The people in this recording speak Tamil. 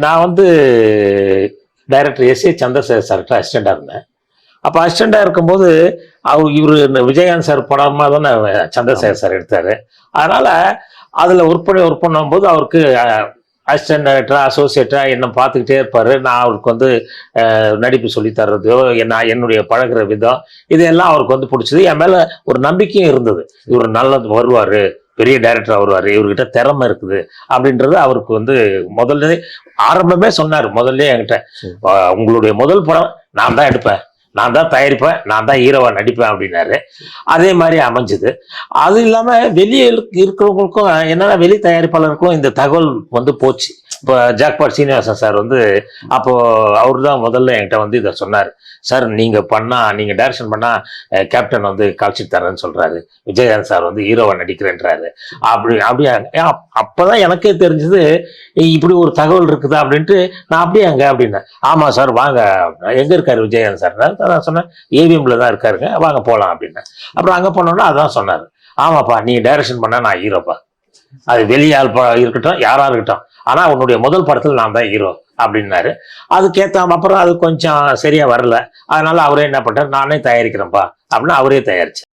நான் வந்து டைரக்டர் எஸ்.ஏ. சந்திரசேகர் சார்கிட்ட அசிஸ்டண்டாக இருந்தேன். அப்போ அசிஸ்டண்டாக இருக்கும்போது இவர் விஜயகாந்த் சார் படமாக தானே சந்திரசேகர் சார் எடுத்தார். அதனால் அதில் ஒர்க் பண்ணும்போது அவருக்கு அசிஸ்டன்ட் டைரக்டராக அசோசியேட்டாக என்னை பார்த்துக்கிட்டே இருப்பார். நான் அவருக்கு வந்து நடிப்பு சொல்லி தர்றதோ என்னுடைய பழகிற விதம் இதெல்லாம் அவருக்கு வந்து பிடிச்சது. என் மேலே ஒரு நம்பிக்கையும் இருந்தது. இவர் நல்லது வருவார், பெரிய டைரக்டர் வருவார், இவர்கிட்ட திறமை இருக்குது அப்படின்றது அவருக்கு வந்து முதல்ல ஆரம்பமே சொன்னார். முதல்ல என்கிட்ட உங்களுடைய முதல் படம் நான் தான் எடுப்பேன், நான் தான் தயாரிப்பேன், நான் தான் ஹீரோவா நடிப்பேன் அப்படின்னாரு. அதே மாதிரி அமைஞ்சது. அது இல்லாமல் வெளியே இருக்கிறவங்களுக்கும் என்னன்னா வெளி தயாரிப்பாளருக்கும் இந்த தகவல் வந்து போச்சு. இப்போ ஜாக்பாட் சீனிவாசன் சார் வந்து அப்போ அவர் தான் முதல்ல என்கிட்ட வந்து இதை சொன்னார். சார் நீங்கள் டைரக்ஷன் பண்ணால் கேப்டன் வந்து காட்சி தரேன்னு சொல்கிறாரு, விஜயகாந்த் சார் வந்து ஹீரோவை நடிக்கிறேன்றாரு. அப்படியே அப்போதான் எனக்கே தெரிஞ்சது இப்படி ஒரு தகவல் இருக்குதா அப்படின்ட்டு. நான் அப்படியே அங்கே அப்படின்னேன். ஆமாம் சார் வாங்க, எங்கே இருக்காரு விஜயகாந்த் சார்? நான் சொன்னேன் ஏவிஎம்ல தான் இருக்காருங்க, வாங்க போகலாம் அப்படின்னேன். அப்புறம் அங்கே போனோன்னா அதான் சொன்னார். ஆமாப்பா நீ டைரக்ஷன் பண்ணால் நான் ஹீரோப்பா, அது வெளியால் இருக்கட்டும் யாரா இருக்கட்டும், ஆனா உன்னுடைய முதல் படத்தில் நான் தான் ஹீரோ அப்படின்னாரு. அதுக்கேற்ற அப்புறம் அது கொஞ்சம் சரியா வரல. அதனால அவரே என்ன பண்ணார், நானே தயாரிக்கிறேன்ப்பா அப்படின்னு அவரே தயாரிச்சு